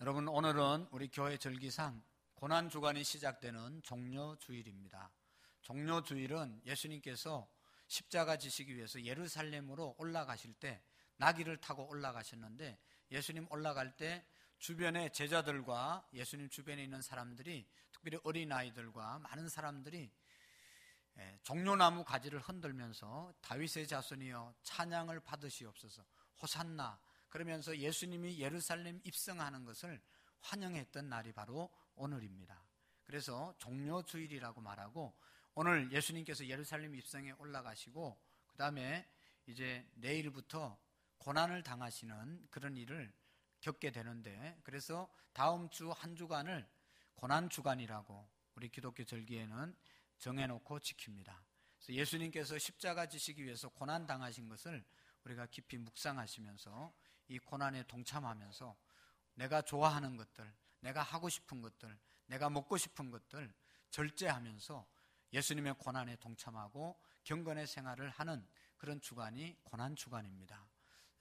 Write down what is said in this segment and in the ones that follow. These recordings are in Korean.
여러분, 오늘은 우리 교회 절기상 고난주간이 시작되는 종료주일입니다. 종료주일은 예수님께서 십자가 지시기 위해서 예루살렘으로 올라가실 때 나귀를 타고 올라가셨는데, 예수님 올라갈 때 주변의 제자들과 예수님 주변에 있는 사람들이, 특별히 어린아이들과 많은 사람들이 종려나무 가지를 흔들면서 다윗의 자손이여 찬양을 받으시옵소서, 호산나, 그러면서 예수님이 예루살렘 입성하는 것을 환영했던 날이 바로 오늘입니다. 그래서 종료주일이라고 말하고, 오늘 예수님께서 예루살렘 입성에 올라가시고 그 다음에 이제 내일부터 고난을 당하시는 그런 일을 겪게 되는데, 그래서 다음 주 한 주간을 고난주간이라고 우리 기독교 절기에는 정해놓고 지킵니다. 그래서 예수님께서 십자가 지시기 위해서 고난 당하신 것을 우리가 깊이 묵상하시면서 이 고난에 동참하면서 내가 좋아하는 것들, 내가 하고 싶은 것들, 내가 먹고 싶은 것들 절제하면서 예수님의 고난에 동참하고 경건의 생활을 하는 그런 주간이 고난주간입니다.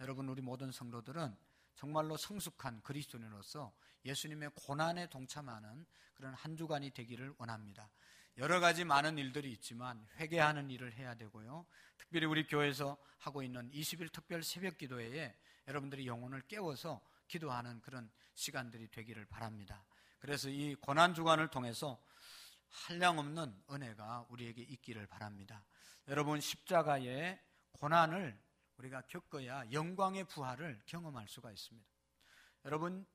여러분, 우리 모든 성도들은 정말로 성숙한 그리스도인으로서 예수님의 고난에 동참하는 그런 한 주간이 되기를 원합니다. 여러 가지 많은 일들이 있지만 회개하는 일을 해야 되고요, 특별히 우리 교회에서 하고 있는 20일 특별 새벽 기도회에 여러분들이 영혼을 깨워서 기도하는 그런 시간들이 되기를 바랍니다. 그래서 이 고난주간을 통해서 한량없는 은혜가 우리에게 있기를 바랍니다. 여러분, 십자가의 고난을 우리가 겪어야 영광의 부활을 경험할 수가 있습니다. 여러분,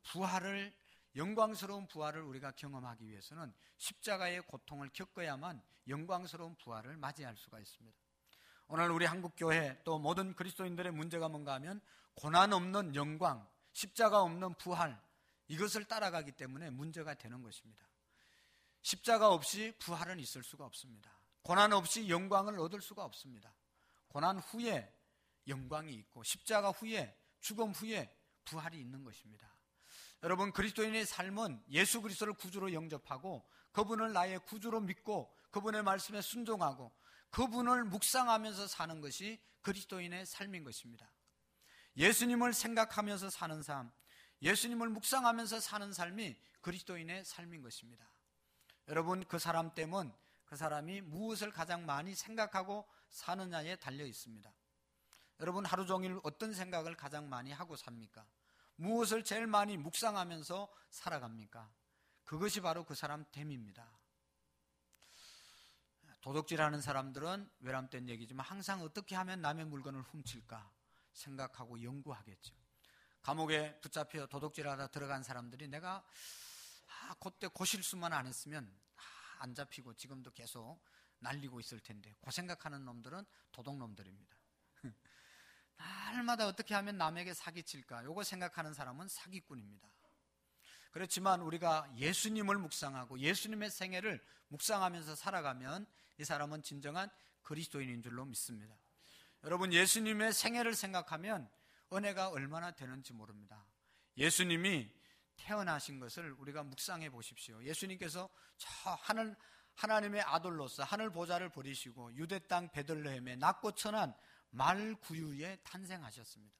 영광스러운 부활을 우리가 경험하기 위해서는 십자가의 고통을 겪어야만 영광스러운 부활을 맞이할 수가 있습니다. 오늘 우리 한국교회 또 모든 그리스도인들의 문제가 뭔가 하면 고난 없는 영광, 십자가 없는 부활, 이것을 따라가기 때문에 문제가 되는 것입니다. 십자가 없이 부활은 있을 수가 없습니다. 고난 없이 영광을 얻을 수가 없습니다. 고난 후에 영광이 있고 십자가 후에, 죽음 후에 부활이 있는 것입니다. 여러분, 그리스도인의 삶은 예수 그리스도를 구주로 영접하고 그분을 나의 구주로 믿고 그분의 말씀에 순종하고 그분을 묵상하면서 사는 것이 그리스도인의 삶인 것입니다. 예수님을 생각하면서 사는 삶, 예수님을 묵상하면서 사는 삶이 그리스도인의 삶인 것입니다. 여러분, 그 사람 됨은 그 사람이 무엇을 가장 많이 생각하고 사느냐에 달려 있습니다. 여러분, 하루 종일 어떤 생각을 가장 많이 하고 삽니까? 무엇을 제일 많이 묵상하면서 살아갑니까? 그것이 바로 그 사람 됨입니다. 도둑질하는 사람들은 외람된 얘기지만 항상 어떻게 하면 남의 물건을 훔칠까 생각하고 연구하겠죠. 감옥에 붙잡혀 도둑질하다 들어간 사람들이 내가 그때 고실수만 안 했으면 안 잡히고 지금도 계속 날리고 있을 텐데, 그 생각하는 놈들은 도둑놈들입니다. 날마다 어떻게 하면 남에게 사기칠까, 요거 생각하는 사람은 사기꾼입니다. 그렇지만 우리가 예수님을 묵상하고 예수님의 생애를 묵상하면서 살아가면 이 사람은 진정한 그리스도인인 줄로 믿습니다. 여러분, 예수님의 생애를 생각하면 은혜가 얼마나 되는지 모릅니다. 예수님이 태어나신 것을 우리가 묵상해 보십시오. 예수님께서 저 하나님의 아들로서 하늘 보좌를 버리시고 유대 땅 베들레헴에 낮고 천한 말구유에 탄생하셨습니다.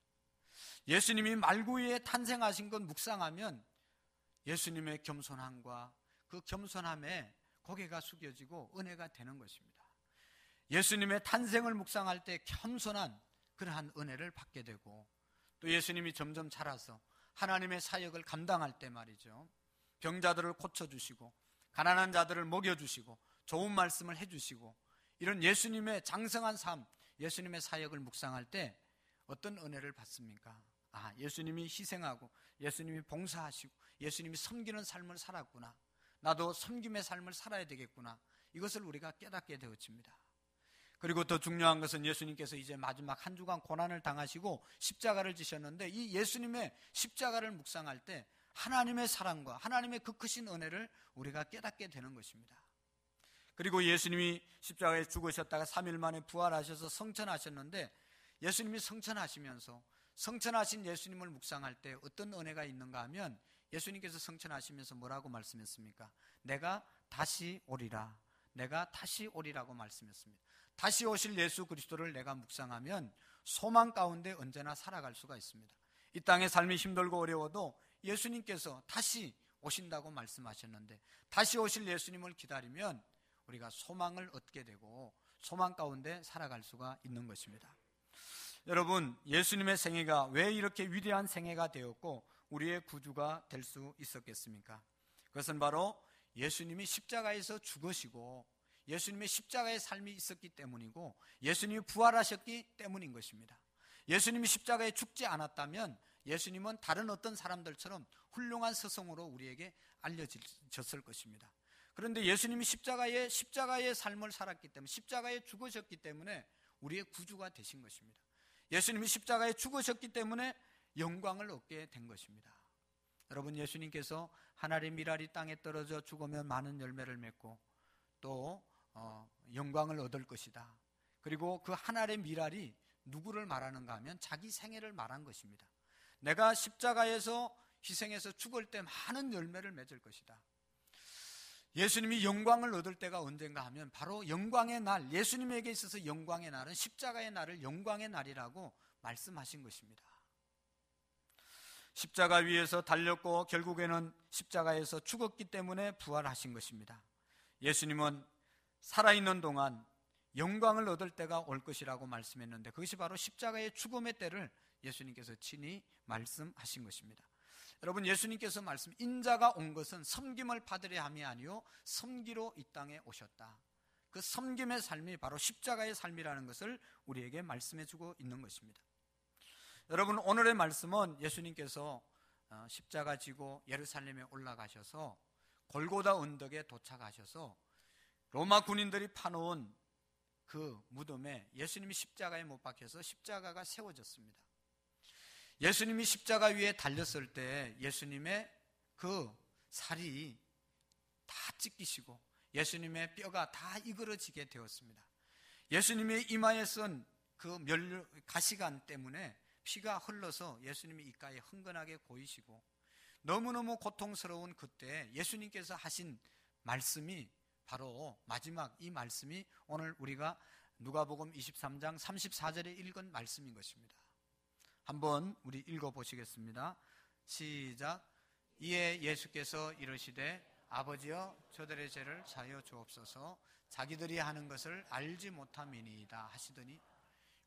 예수님이 말구유에 탄생하신 것 묵상하면 예수님의 겸손함과 그 겸손함에 고개가 숙여지고 은혜가 되는 것입니다. 예수님의 탄생을 묵상할 때 겸손한 그러한 은혜를 받게 되고, 또 예수님이 점점 자라서 하나님의 사역을 감당할 때 말이죠, 병자들을 고쳐주시고 가난한 자들을 먹여주시고 좋은 말씀을 해주시고, 이런 예수님의 장성한 삶, 예수님의 사역을 묵상할 때 어떤 은혜를 받습니까? 예수님이 희생하고 예수님이 봉사하시고 예수님이 섬기는 삶을 살았구나, 나도 섬김의 삶을 살아야 되겠구나, 이것을 우리가 깨닫게 되어집니다. 그리고 더 중요한 것은 예수님께서 이제 마지막 한 주간 고난을 당하시고 십자가를 지셨는데, 이 예수님의 십자가를 묵상할 때 하나님의 사랑과 하나님의 그 크신 은혜를 우리가 깨닫게 되는 것입니다. 그리고 예수님이 십자가에 죽으셨다가 3일 만에 부활하셔서 성천하셨는데, 예수님이 성천하시면서 성천하신 예수님을 묵상할 때 어떤 은혜가 있는가 하면, 예수님께서 성천하시면서 뭐라고 말씀했습니까? 내가 다시 오리라, 내가 다시 오리라고 말씀했습니다. 다시 오실 예수 그리스도를 내가 묵상하면 소망 가운데 언제나 살아갈 수가 있습니다. 이 땅의 삶이 힘들고 어려워도 예수님께서 다시 오신다고 말씀하셨는데, 다시 오실 예수님을 기다리면 우리가 소망을 얻게 되고 소망 가운데 살아갈 수가 있는 것입니다. 여러분, 예수님의 생애가 왜 이렇게 위대한 생애가 되었고 우리의 구주가 될 수 있었겠습니까? 그것은 바로 예수님이 십자가에서 죽으시고 예수님의 십자가의 삶이 있었기 때문이고 예수님이 부활하셨기 때문인 것입니다. 예수님이 십자가에 죽지 않았다면 예수님은 다른 어떤 사람들처럼 훌륭한 스승으로 우리에게 알려졌을 것입니다. 그런데 예수님이 십자가의 삶을 살았기 때문에, 십자가에 죽으셨기 때문에 우리의 구주가 되신 것입니다. 예수님이 십자가에 죽으셨기 때문에 영광을 얻게 된 것입니다. 여러분, 예수님께서 하늘의 미랄이 땅에 떨어져 죽으면 많은 열매를 맺고 또 영광을 얻을 것이다. 그리고 그 하늘의 미랄이 누구를 말하는가 하면 자기 생애를 말한 것입니다. 내가 십자가에서 희생해서 죽을 때 많은 열매를 맺을 것이다. 예수님이 영광을 얻을 때가 언젠가 하면 바로 영광의 날, 예수님에게 있어서 영광의 날은 십자가의 날을 영광의 날이라고 말씀하신 것입니다. 십자가 위에서 달렸고 결국에는 십자가에서 죽었기 때문에 부활하신 것입니다. 예수님은 살아있는 동안 영광을 얻을 때가 올 것이라고 말씀했는데, 그것이 바로 십자가의 죽음의 때를 예수님께서 친히 말씀하신 것입니다. 여러분, 예수님께서 인자가 온 것은 섬김을 받으려 함이 아니요 섬기러 이 땅에 오셨다. 그 섬김의 삶이 바로 십자가의 삶이라는 것을 우리에게 말씀해 주고 있는 것입니다. 여러분, 오늘의 말씀은 예수님께서 십자가 지고 예루살렘에 올라가셔서 골고다 언덕에 도착하셔서 로마 군인들이 파놓은 그 무덤에 예수님이 십자가에 못 박혀서 십자가가 세워졌습니다. 예수님이 십자가 위에 달렸을 때 예수님의 그 살이 다 찢기시고 예수님의 뼈가 다 이그러지게 되었습니다. 예수님의 이마에 쓴 그 가시관 때문에 피가 흘러서 예수님의 입가에 흥건하게 고이시고, 너무너무 고통스러운 그때 예수님께서 하신 말씀이 바로 마지막 이 말씀이 오늘 우리가 누가복음 23장 34절에 읽은 말씀인 것입니다. 한번 우리 읽어보시겠습니다. 시작. 이에 예수께서 이르시되 아버지여 저들의 죄를 사하여 주옵소서, 자기들이 하는 것을 알지 못함이니이다 하시더니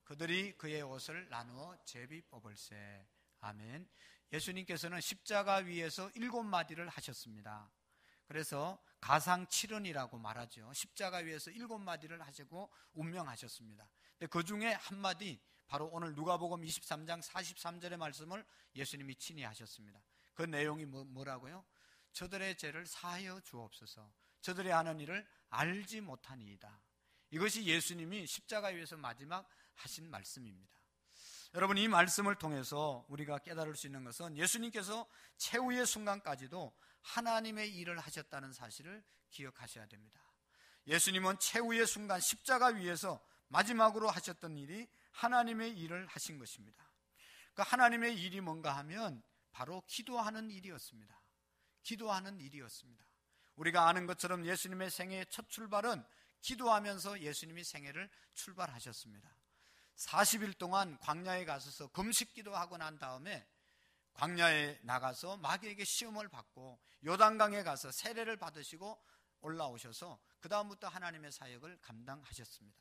그들이 그의 옷을 나누어 제비 뽑을세. 아멘. 예수님께서는 십자가 위에서 7마디를 하셨습니다. 그래서 가상 7언이라고 말하죠. 십자가 위에서 7마디를 하시고 운명하셨습니다. 근데 그 중에 한마디, 바로 오늘 누가복음 23장 43절의 말씀을 예수님이 친히 하셨습니다. 그 내용이 뭐라고요? 저들의 죄를 사하여 주옵소서, 저들이 하는 일을 알지 못하니이다. 이것이 예수님이 십자가 위에서 마지막 하신 말씀입니다. 여러분, 이 말씀을 통해서 우리가 깨달을 수 있는 것은 예수님께서 최후의 순간까지도 하나님의 일을 하셨다는 사실을 기억하셔야 됩니다. 예수님은 최후의 순간 십자가 위에서 마지막으로 하셨던 일이 하나님의 일을 하신 것입니다. 그 하나님의 일이 뭔가 하면 바로 기도하는 일이었습니다. 기도하는 일이었습니다. 우리가 아는 것처럼 예수님의 생애의 첫 출발은 기도하면서 예수님이 생애를 출발하셨습니다. 40일 동안 광야에 가셔서 금식 기도하고 난 다음에 광야에 나가서 마귀에게 시험을 받고 요단강에 가서 세례를 받으시고 올라오셔서 그 다음부터 하나님의 사역을 감당하셨습니다.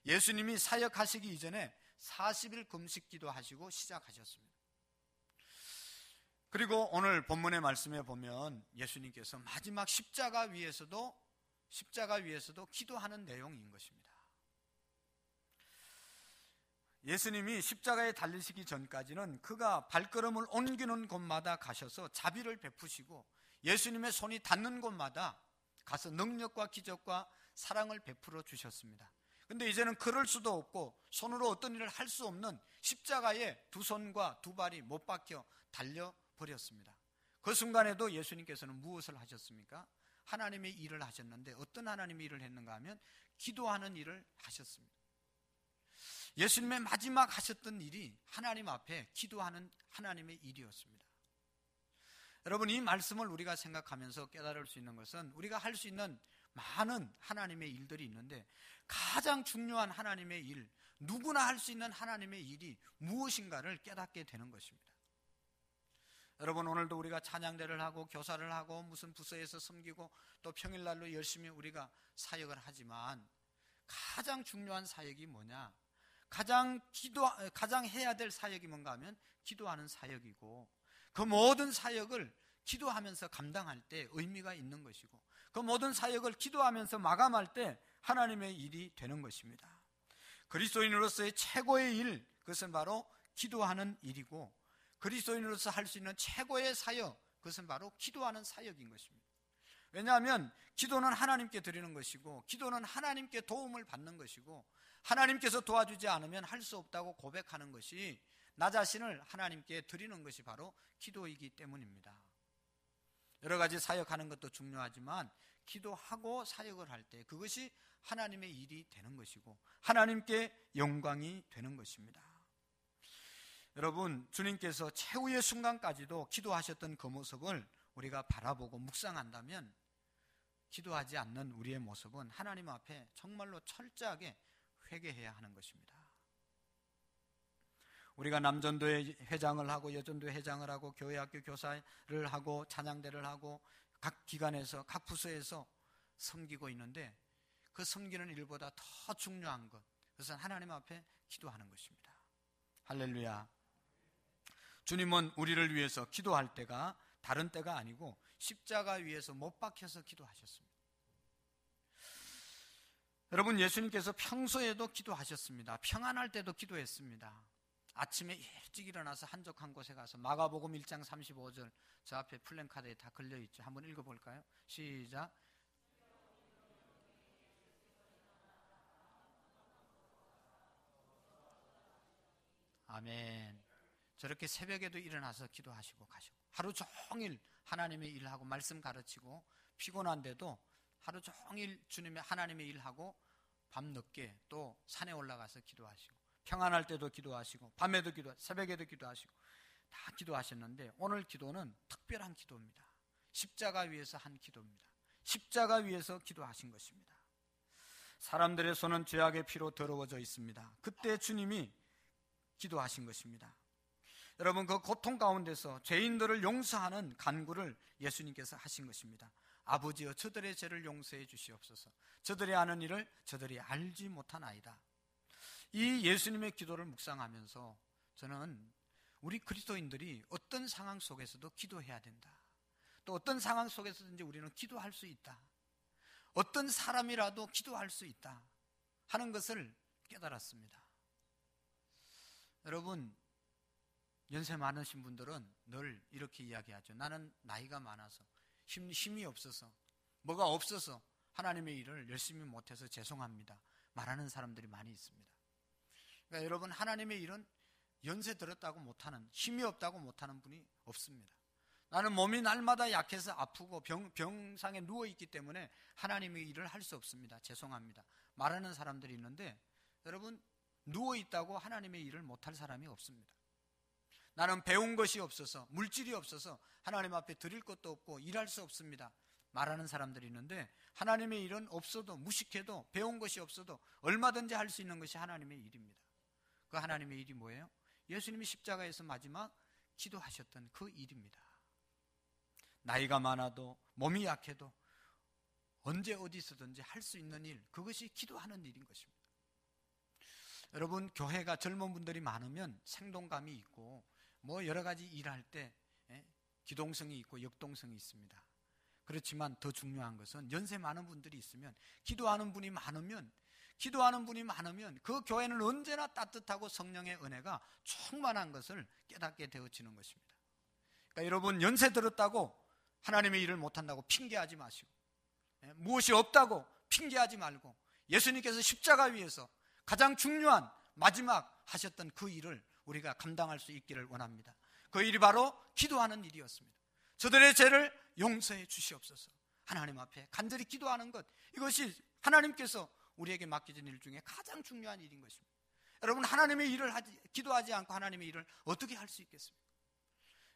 예수님이 사역하시기 이전에 40일 금식 기도하시고 시작하셨습니다. 그리고 오늘 본문의 말씀에 보면 예수님께서 마지막 십자가 위에서도 기도하는 내용인 것입니다. 예수님이 십자가에 달리시기 전까지는 그가 발걸음을 옮기는 곳마다 가셔서 자비를 베푸시고 예수님의 손이 닿는 곳마다 가서 능력과 기적과 사랑을 베풀어 주셨습니다. 그런데 이제는 그럴 수도 없고 손으로 어떤 일을 할 수 없는 십자가에 두 손과 두 발이 못 박혀 달려버렸습니다. 그 순간에도 예수님께서는 무엇을 하셨습니까? 하나님의 일을 하셨는데 어떤 하나님의 일을 했는가 하면 기도하는 일을 하셨습니다. 예수님의 마지막 하셨던 일이 하나님 앞에 기도하는 하나님의 일이었습니다. 여러분, 이 말씀을 우리가 생각하면서 깨달을 수 있는 것은 우리가 할 수 있는 많은 하나님의 일들이 있는데 가장 중요한 하나님의 일, 누구나 할 수 있는 하나님의 일이 무엇인가를 깨닫게 되는 것입니다. 여러분, 오늘도 우리가 찬양대를 하고 교사를 하고 무슨 부서에서 섬기고 또 평일날로 열심히 우리가 사역을 하지만 가장 중요한 사역이 뭐냐? 가장 해야 될 사역이 뭔가 하면 기도하는 사역이고, 그 모든 사역을 기도하면서 감당할 때 의미가 있는 것이고, 그 모든 사역을 기도하면서 마감할 때 하나님의 일이 되는 것입니다. 그리스도인으로서의 최고의 일, 그것은 바로 기도하는 일이고, 그리스도인으로서 할 수 있는 최고의 사역, 그것은 바로 기도하는 사역인 것입니다. 왜냐하면 기도는 하나님께 드리는 것이고, 기도는 하나님께 도움을 받는 것이고, 하나님께서 도와주지 않으면 할 수 없다고 고백하는 것이, 나 자신을 하나님께 드리는 것이 바로 기도이기 때문입니다. 여러 가지 사역하는 것도 중요하지만 기도하고 사역을 할 때 그것이 하나님의 일이 되는 것이고 하나님께 영광이 되는 것입니다. 여러분, 주님께서 최후의 순간까지도 기도하셨던 그 모습을 우리가 바라보고 묵상한다면 기도하지 않는 우리의 모습은 하나님 앞에 정말로 철저하게 회개해야 하는 것입니다. 우리가 남전도회 회장을 하고 여전도회 회장을 하고 교회학교 교사를 하고 찬양대를 하고 각 기관에서 각 부서에서 섬기고 있는데, 그 섬기는 일보다 더 중요한 것, 그것은 하나님 앞에 기도하는 것입니다. 할렐루야. 주님은 우리를 위해서 기도할 때가 다른 때가 아니고 십자가 위에서 못 박혀서 기도하셨습니다. 여러분, 예수님께서 평소에도 기도하셨습니다. 평안할 때도 기도했습니다. 아침에 일찍 일어나서 한적한 곳에 가서 마가복음 1장 35절 저 앞에 플랜카드에 다 걸려있죠. 한번 읽어볼까요? 시작. 아멘. 저렇게 새벽에도 일어나서 기도하시고 가시고, 하루 종일 하나님의 일하고 말씀 가르치고 피곤한데도 하루 종일 주님의 하나님의 일하고 밤늦게 또 산에 올라가서 기도하시고, 평안할 때도 기도하시고 밤에도 기도하시고 새벽에도 기도하시고 다 기도하셨는데, 오늘 기도는 특별한 기도입니다. 십자가 위에서 한 기도입니다. 십자가 위에서 기도하신 것입니다. 사람들의 손은 죄악의 피로 더러워져 있습니다. 그때 주님이 기도하신 것입니다. 여러분, 그 고통 가운데서 죄인들을 용서하는 간구를 예수님께서 하신 것입니다. 아버지여, 저들의 죄를 용서해 주시옵소서. 저들이 아는 일을 저들이 알지 못하나이다. 이 예수님의 기도를 묵상하면서 저는 우리 그리스도인들이 어떤 상황 속에서도 기도해야 된다. 또 어떤 상황 속에서든지 우리는 기도할 수 있다. 어떤 사람이라도 기도할 수 있다 하는 것을 깨달았습니다. 여러분, 연세 많으신 분들은 늘 이렇게 이야기하죠. 나는 나이가 많아서 힘이 없어서 뭐가 없어서 하나님의 일을 열심히 못해서 죄송합니다 말하는 사람들이 많이 있습니다. 그러니까 여러분, 하나님의 일은 연세 들었다고 못하는, 힘이 없다고 못하는 분이 없습니다. 나는 몸이 날마다 약해서 아프고 병상에 누워있기 때문에 하나님의 일을 할 수 없습니다, 죄송합니다 말하는 사람들이 있는데, 여러분, 누워있다고 하나님의 일을 못할 사람이 없습니다. 나는 배운 것이 없어서, 물질이 없어서 하나님 앞에 드릴 것도 없고 일할 수 없습니다 말하는 사람들이 있는데, 하나님의 일은 없어도, 무식해도, 배운 것이 없어도 얼마든지 할 수 있는 것이 하나님의 일입니다. 그 하나님의 일이 뭐예요? 예수님이 십자가에서 마지막 기도하셨던 그 일입니다. 나이가 많아도 몸이 약해도 언제 어디서든지 할 수 있는 일, 그것이 기도하는 일인 것입니다. 여러분, 교회가 젊은 분들이 많으면 생동감이 있고 뭐 여러 가지 일할 때 기동성이 있고 역동성이 있습니다. 그렇지만 더 중요한 것은 연세 많은 분들이 있으면, 기도하는 분이 많으면 그 교회는 언제나 따뜻하고 성령의 은혜가 충만한 것을 깨닫게 되어지는 것입니다. 그러니까 여러분, 연세 들었다고 하나님의 일을 못한다고 핑계하지 마시고, 무엇이 없다고 핑계하지 말고, 예수님께서 십자가 위에서 가장 중요한 마지막 하셨던 그 일을 우리가 감당할 수 있기를 원합니다. 그 일이 바로 기도하는 일이었습니다. 저들의 죄를 용서해 주시옵소서. 하나님 앞에 간절히 기도하는 것, 이것이 하나님께서 우리에게 맡겨진 일 중에 가장 중요한 일인 것입니다. 여러분, 하나님의 일을 기도하지 않고 하나님의 일을 어떻게 할 수 있겠습니까?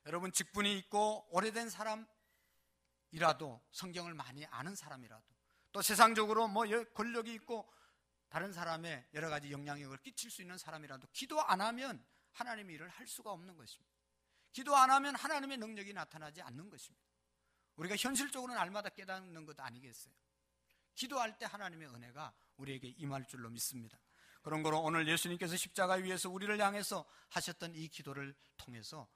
여러분, 직분이 있고 오래된 사람이라도, 성경을 많이 아는 사람이라도, 또 세상적으로 뭐 권력이 있고 다른 사람의 여러 가지 영향력을 끼칠 수 있는 사람이라도 기도 안 하면 하나님의 일을 할 수가 없는 것입니다. 기도 안 하면 하나님의 능력이 나타나지 않는 것입니다. 우리가 현실적으로 날마다 깨닫는 것 아니겠어요? 기도할 때 하나님의 은혜가 우리에게 임할 줄로 믿습니다. 그런 거로 오늘 예수님께서 십자가 위에서 우리를 향해서 하셨던 이 기도를 통해서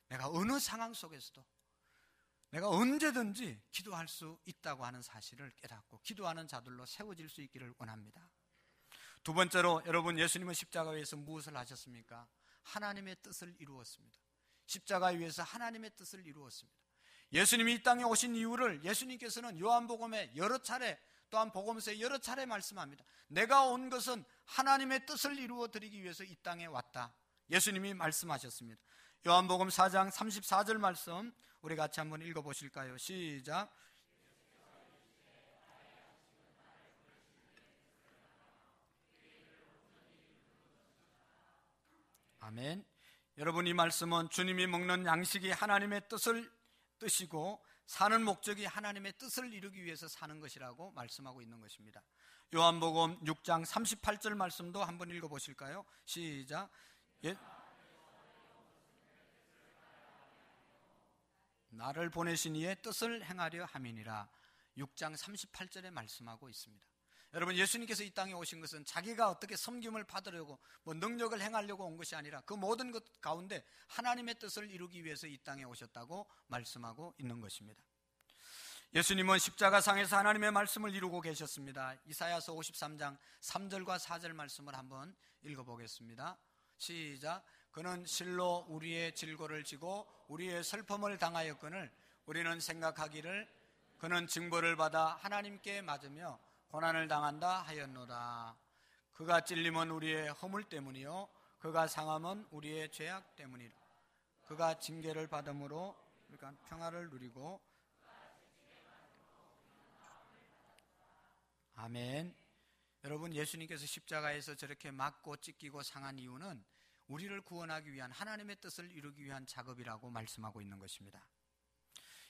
내가 어느 상황 속에서도 내가 언제든지 기도할 수 있다고 하는 사실을 깨닫고 기도하는 자들로 세워질 수 있기를 원합니다. 두 번째로, 여러분, 예수님은 십자가 위에서 무엇을 하셨습니까? 하나님의 뜻을 이루었습니다. 십자가 위에서 하나님의 뜻을 이루었습니다. 예수님이 이 땅에 오신 이유를 예수님께서는 요한복음에 여러 차례, 또한 복음서에 여러 차례 말씀합니다. 내가 온 것은 하나님의 뜻을 이루어 드리기 위해서 이 땅에 왔다, 예수님이 말씀하셨습니다. 요한복음 4장 34절 말씀 우리 같이 한번 읽어보실까요? 시작. 아멘. 여러분, 이 말씀은 주님이 먹는 양식이 하나님의 뜻이고 사는 목적이 하나님의 뜻을 이루기 위해서 사는 것이라고 말씀하고 있는 것입니다. 요한복음 6장 38절 말씀도 한번 읽어보실까요? 시작. 나를 보내신 이의 뜻을 행하려 함이니라. 6장 38절에 말씀하고 있습니다. 여러분, 예수님께서 이 땅에 오신 것은 자기가 어떻게 섬김을 받으려고 능력을 행하려고 온 것이 아니라 그 모든 것 가운데 하나님의 뜻을 이루기 위해서 이 땅에 오셨다고 말씀하고 있는 것입니다. 예수님은 십자가상에서 하나님의 말씀을 이루고 계셨습니다. 이사야서 53장 3절과 4절 말씀을 한번 읽어보겠습니다. 시작. 그는 실로 우리의 질고를 지고 우리의 슬픔을 당하였거늘 우리는 생각하기를 그는 징벌을 받아 하나님께 맞으며 고난을 당한다 하였노라. 그가 찔림은 우리의 허물 때문이요 그가 상함은 우리의 죄악 때문이라. 그가 징계를 받음으로 우리가 평화를 누리고. 아멘. 여러분, 예수님께서 십자가에서 저렇게 맞고 찢기고 상한 이유는 우리를 구원하기 위한 하나님의 뜻을 이루기 위한 작업이라고 말씀하고 있는 것입니다.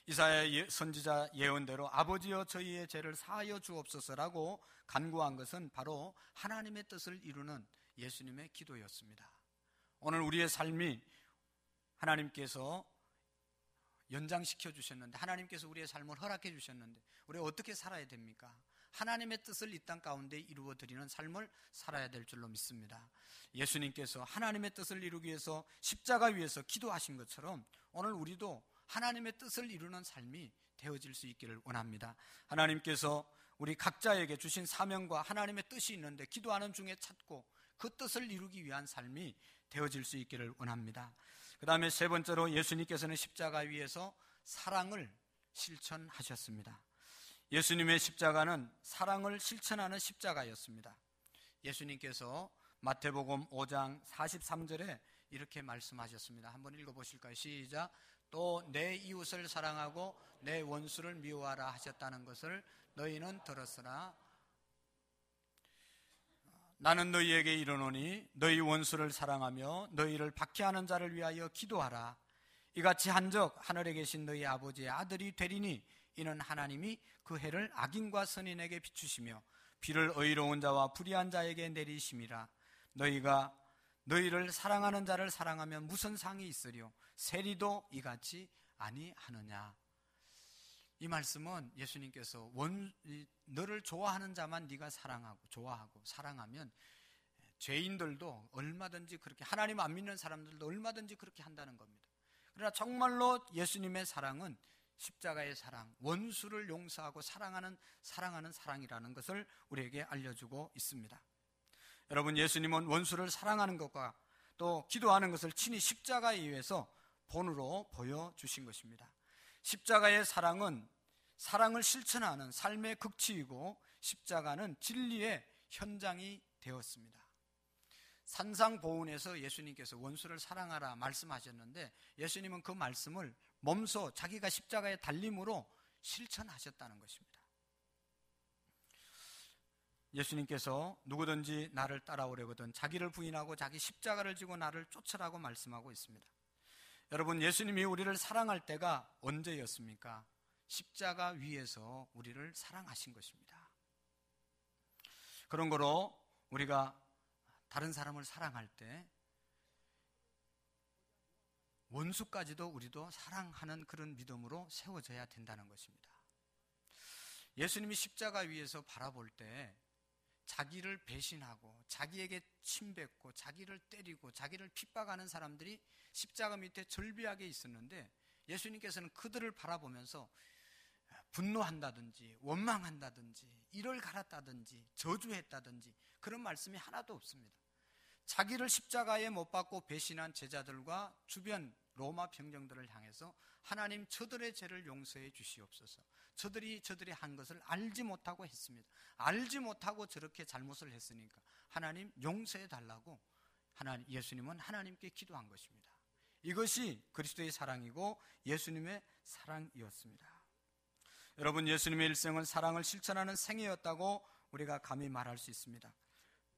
이사야 선지자 예언대로 아버지여 저희의 죄를 사하여 주옵소서라고 간구한 것은 바로 하나님의 뜻을 이루는 예수님의 기도였습니다. 오늘 우리의 삶이 하나님께서 연장시켜 주셨는데, 하나님께서 우리의 삶을 허락해 주셨는데 우리가 어떻게 살아야 됩니까? 하나님의 뜻을 이 땅 가운데 이루어 드리는 삶을 살아야 될 줄로 믿습니다. 예수님께서 하나님의 뜻을 이루기 위해서 십자가 위에서 기도하신 것처럼 오늘 우리도 하나님의 뜻을 이루는 삶이 되어질 수 있기를 원합니다. 하나님께서 우리 각자에게 주신 사명과 하나님의 뜻이 있는데 기도하는 중에 찾고 그 뜻을 이루기 위한 삶이 되어질 수 있기를 원합니다. 그 다음에 세 번째로, 예수님께서는 십자가 위에서 사랑을 실천하셨습니다. 예수님의 십자가는 사랑을 실천하는 십자가였습니다. 예수님께서 마태복음 5장 43절에 이렇게 말씀하셨습니다. 한번 읽어보실까요? 시작. 또 내 이웃을 사랑하고 내 원수를 미워하라 하셨다는 것을 너희는 들었으나 나는 너희에게 이르노니 너희 원수를 사랑하며 너희를 박해하는 자를 위하여 기도하라. 이같이 한적 하늘에 계신 너희 아버지의 아들이 되리니 이는 하나님이 그 해를 악인과 선인에게 비추시며 비를 의로운 자와 불의한 자에게 내리심이라. 너희가 너희를 사랑하는 자를 사랑하면 무슨 상이 있으리요? 세리도 이같이 아니하느냐. 이 말씀은 예수님께서 너를 좋아하는 자만 네가 사랑하고 좋아하고 사랑하면 죄인들도 얼마든지 그렇게, 하나님 안 믿는 사람들도 얼마든지 그렇게 한다는 겁니다. 그러나 정말로 예수님의 사랑은 십자가의 사랑, 원수를 용서하고 사랑하는 사랑이라는 것을 우리에게 알려주고 있습니다. 여러분, 예수님은 원수를 사랑하는 것과 또 기도하는 것을 친히 십자가에 의해서 본으로 보여주신 것입니다. 십자가의 사랑은 사랑을 실천하는 삶의 극치이고 십자가는 진리의 현장이 되었습니다. 산상보훈에서 예수님께서 원수를 사랑하라 말씀하셨는데 예수님은 그 말씀을 몸소 자기가 십자가에 달림으로 실천하셨다는 것입니다. 예수님께서 누구든지 나를 따라오려거든 자기를 부인하고 자기 십자가를 지고 나를 쫓으라고 말씀하고 있습니다. 여러분, 예수님이 우리를 사랑할 때가 언제였습니까? 십자가 위에서 우리를 사랑하신 것입니다. 그런 거로 우리가 다른 사람을 사랑할 때 원수까지도 우리도 사랑하는 그런 믿음으로 세워져야 된다는 것입니다. 예수님이 십자가 위에서 바라볼 때 자기를 배신하고 자기에게 침뱉고 자기를 때리고 자기를 핍박하는 사람들이 십자가 밑에 절비하게 있었는데, 예수님께서는 그들을 바라보면서 분노한다든지 원망한다든지 이를 갈았다든지 저주했다든지 그런 말씀이 하나도 없습니다. 자기를 십자가에 못 박고 배신한 제자들과 주변 로마 병정들을 향해서 하나님, 저들의 죄를 용서해 주시옵소서. 저들이 한 것을 알지 못하고 했습니다. 알지 못하고 저렇게 잘못을 했으니까 하나님 용서해 달라고 예수님은 하나님께 기도한 것입니다. 이것이 그리스도의 사랑이고 예수님의 사랑이었습니다. 여러분, 예수님의 일생은 사랑을 실천하는 생애였다고 우리가 감히 말할 수 있습니다.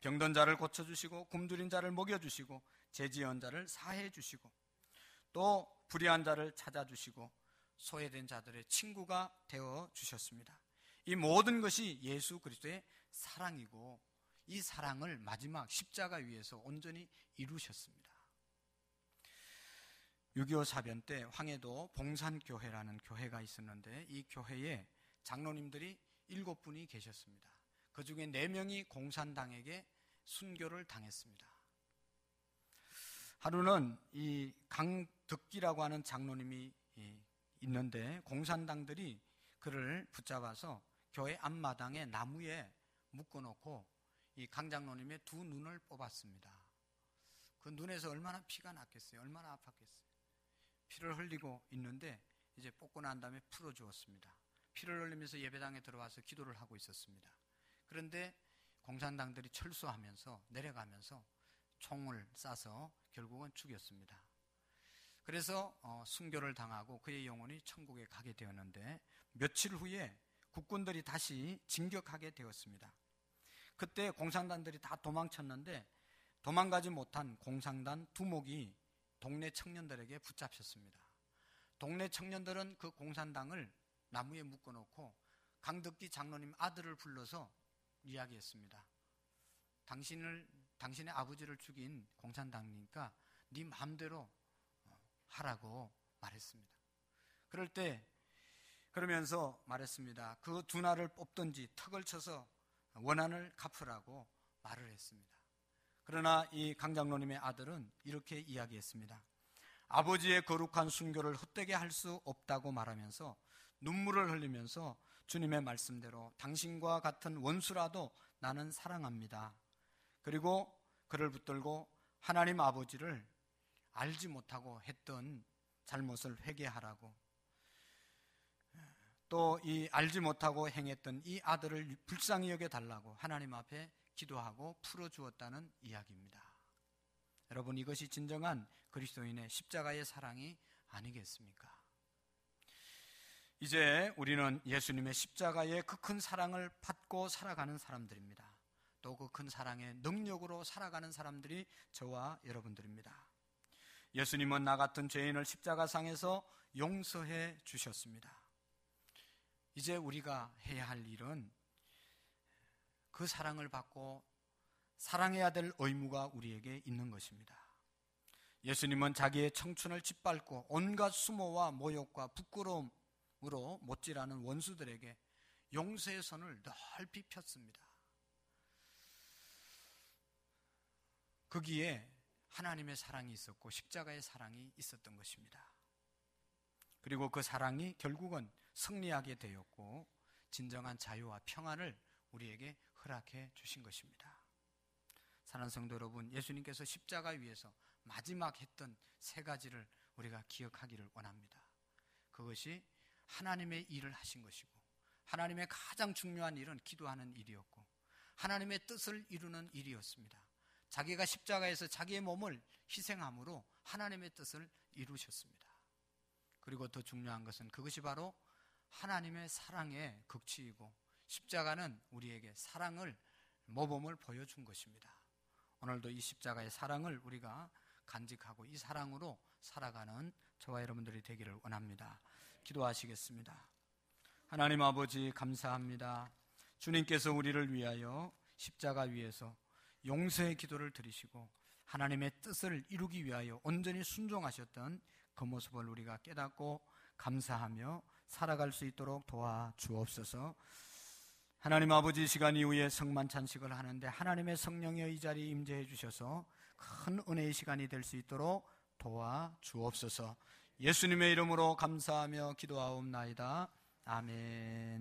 병든 자를 고쳐주시고 굶주린 자를 먹여주시고 죄지은 자를 사해주시고 또 불의한 자를 찾아주시고 소외된 자들의 친구가 되어주셨습니다. 이 모든 것이 예수 그리스도의 사랑이고 이 사랑을 마지막 십자가 위에서 온전히 이루셨습니다. 6.25 사변 때 황해도 봉산교회라는 교회가 있었는데 이 교회에 장로님들이 7분이 계셨습니다. 그 중에 4명이 공산당에게 순교를 당했습니다. 하루는 이 강덕기라고 하는 장로님이 있는데 공산당들이 그를 붙잡아서 교회 앞마당에 나무에 묶어놓고 이 강 장로님의 2 눈을 뽑았습니다. 그 눈에서 얼마나 피가 났겠어요? 얼마나 아팠겠어요? 피를 흘리고 있는데 이제 뽑고 난 다음에 풀어주었습니다. 피를 흘리면서 예배당에 들어와서 기도를 하고 있었습니다. 그런데 공산당들이 철수하면서 내려가면서 총을 쏴서 결국은 죽였습니다. 그래서 순교를 당하고 그의 영혼이 천국에 가게 되었는데 며칠 후에 국군들이 다시 진격하게 되었습니다. 그때 공산당들이 다 도망쳤는데 도망가지 못한 공산당 두목이 동네 청년들에게 붙잡혔습니다. 동네 청년들은 그 공산당을 나무에 묶어놓고 강덕기 장로님 아들을 불러서 이야기했습니다. 당신의 아버지를 죽인 공산당이니까 네 마음대로 하라고 말했습니다. 그러면서 말했습니다. 그 2날을 뽑든지 턱을 쳐서 원한을 갚으라고 말을 했습니다. 그러나 이 강장로님의 아들은 이렇게 이야기했습니다. 아버지의 거룩한 순교를 헛되게 할 수 없다고 말하면서 눈물을 흘리면서 주님의 말씀대로 당신과 같은 원수라도 나는 사랑합니다. 그리고 그를 붙들고 하나님 아버지를 알지 못하고 했던 잘못을 회개하라고, 또 이 알지 못하고 행했던 이 아들을 불쌍히 여겨달라고 하나님 앞에 기도하고 풀어주었다는 이야기입니다. 여러분, 이것이 진정한 그리스도인의 십자가의 사랑이 아니겠습니까? 이제 우리는 예수님의 십자가의 그 큰 사랑을 받고 살아가는 사람들입니다. 또 그 큰 사랑의 능력으로 살아가는 사람들이 저와 여러분들입니다. 예수님은 나 같은 죄인을 십자가상에서 용서해 주셨습니다. 이제 우리가 해야 할 일은 그 사랑을 받고 사랑해야 될 의무가 우리에게 있는 것입니다. 예수님은 자기의 청춘을 짓밟고 온갖 수모와 모욕과 부끄러움으로 못질하는 원수들에게 용서의 손을 넓이 폈습니다. 거기에 하나님의 사랑이 있었고 십자가의 사랑이 있었던 것입니다. 그리고 그 사랑이 결국은 승리하게 되었고 진정한 자유와 평안을 우리에게 허락해 주신 것입니다. 사랑하는 성도 여러분, 예수님께서 십자가 위에서 마지막 했던 3가지를 우리가 기억하기를 원합니다. 그것이 하나님의 일을 하신 것이고, 하나님의 가장 중요한 일은 기도하는 일이었고, 하나님의 뜻을 이루는 일이었습니다. 자기가 십자가에서 자기의 몸을 희생함으로 하나님의 뜻을 이루셨습니다. 그리고 더 중요한 것은 그것이 바로 하나님의 사랑의 극치이고, 십자가는 우리에게 사랑을, 모범을 보여준 것입니다. 오늘도 이 십자가의 사랑을 우리가 간직하고 이 사랑으로 살아가는 저와 여러분들이 되기를 원합니다. 기도하시겠습니다. 하나님 아버지, 감사합니다. 주님께서 우리를 위하여 십자가 위에서 용서의 기도를 드리시고 하나님의 뜻을 이루기 위하여 온전히 순종하셨던 그 모습을 우리가 깨닫고 감사하며 살아갈 수 있도록 도와주옵소서. 하나님 아버지, 시간 이후에 성만찬식을 하는데 하나님의 성령의 이 자리에 임재해 주셔서 큰 은혜의 시간이 될 수 있도록 도와주옵소서. 예수님의 이름으로 감사하며 기도하옵나이다. 아멘.